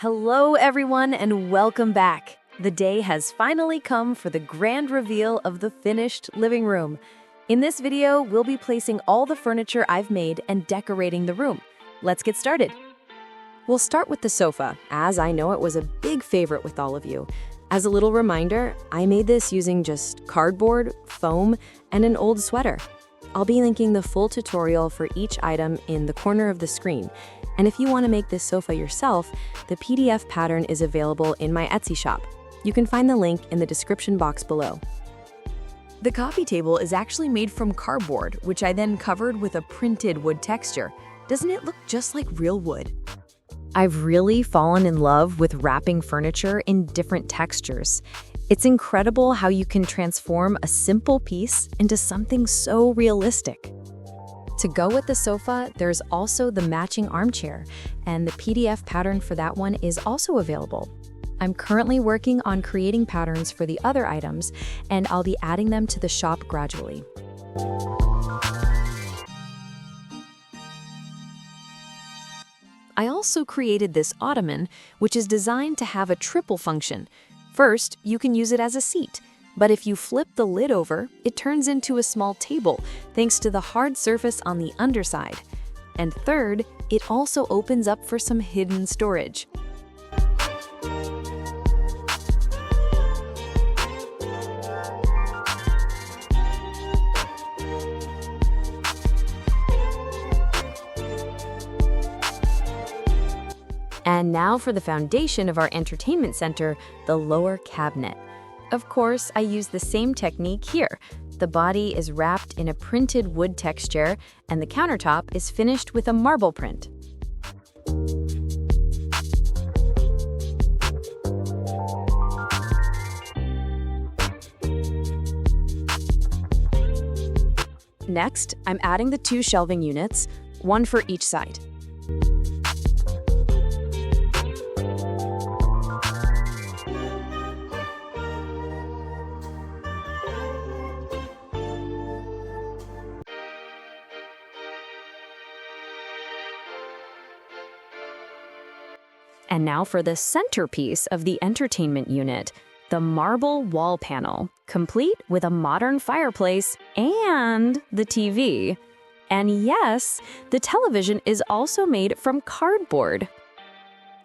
Hello everyone and welcome back. The day has finally come for the grand reveal of the finished living room. In this video, we'll be placing all the furniture I've made and decorating the room. Let's get started. We'll start with the sofa, as I know it was a big favorite with all of you. As a little reminder, I made this using just cardboard, foam, and an old sweater. I'll be linking the full tutorial for each item in the corner of the screen. And if you want to make this sofa yourself, the PDF pattern is available in my Etsy shop. You can find the link in the description box below. The coffee table is actually made from cardboard, which I then covered with a printed wood texture. Doesn't it look just like real wood? I've really fallen in love with wrapping furniture in different textures. It's incredible how you can transform a simple piece into something so realistic. To go with the sofa, there's also the matching armchair, and the PDF pattern for that one is also available. I'm currently working on creating patterns for the other items, and I'll be adding them to the shop gradually. I also created this ottoman, which is designed to have a triple function. First, you can use it as a seat. But if you flip the lid over, it turns into a small table, thanks to the hard surface on the underside. And third, it also opens up for some hidden storage. And now for the foundation of our entertainment center, the lower cabinet. Of course, I use the same technique here. The body is wrapped in a printed wood texture, and the countertop is finished with a marble print. Next, I'm adding the two shelving units, one for each side. And now for the centerpiece of the entertainment unit, the marble wall panel, complete with a modern fireplace and the TV. And yes, the television is also made from cardboard.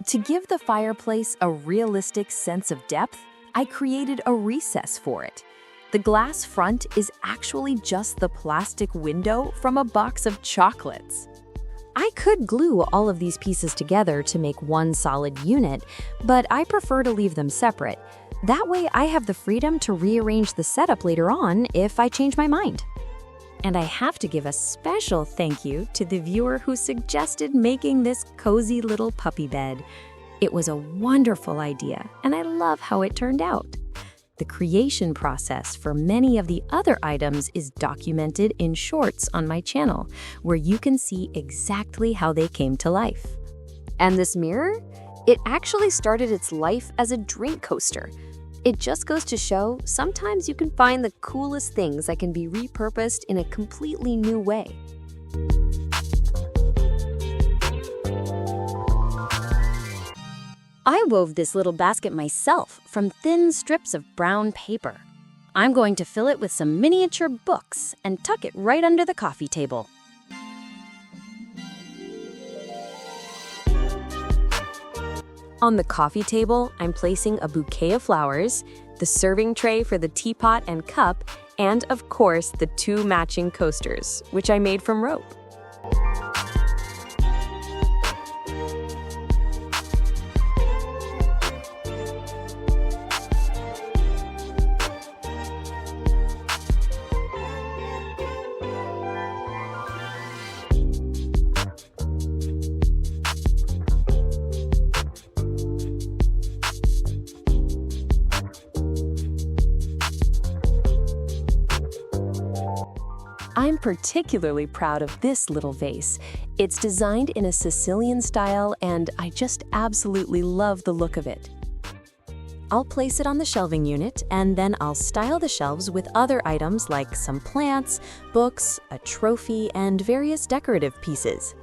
To give the fireplace a realistic sense of depth, I created a recess for it. The glass front is actually just the plastic window from a box of chocolates. I could glue all of these pieces together to make one solid unit, but I prefer to leave them separate. That way I have the freedom to rearrange the setup later on if I change my mind. And I have to give a special thank you to the viewer who suggested making this cozy little puppy bed. It was a wonderful idea, and I love how it turned out. The creation process for many of the other items is documented in shorts on my channel, where you can see exactly how they came to life. And this mirror? It actually started its life as a drink coaster. It just goes to show, sometimes you can find the coolest things that can be repurposed in a completely new way. I wove this little basket myself from thin strips of brown paper. I'm going to fill it with some miniature books and tuck it right under the coffee table. On the coffee table, I'm placing a bouquet of flowers, the serving tray for the teapot and cup, and of course, the two matching coasters, which I made from rope. I'm particularly proud of this little vase. It's designed in a Sicilian style, and I just absolutely love the look of it. I'll place it on the shelving unit, and then I'll style the shelves with other items like some plants, books, a trophy, and various decorative pieces.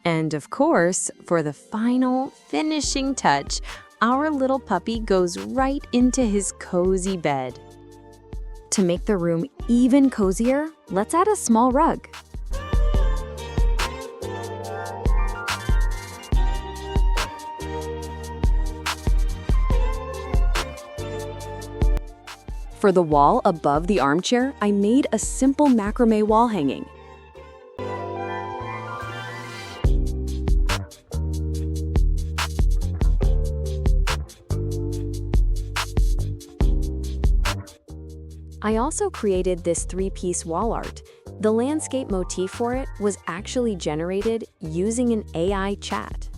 And of course, for the final finishing touch, our little puppy goes right into his cozy bed. To make the room even cozier, let's add a small rug. For the wall above the armchair, I made a simple macrame wall hanging. I also created this 3-piece wall art. The landscape motif for it was actually generated using an AI chat.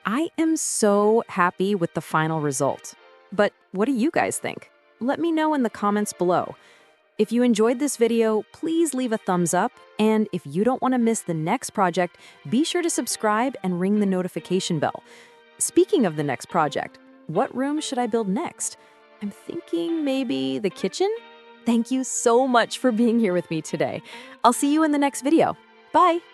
I am so happy with the final result. But what do you guys think? Let me know in the comments below. If you enjoyed this video, please leave a thumbs up. And if you don't want to miss the next project, be sure to subscribe and ring the notification bell. Speaking of the next project, what room should I build next? I'm thinking maybe the kitchen? Thank you so much for being here with me today. I'll see you in the next video. Bye!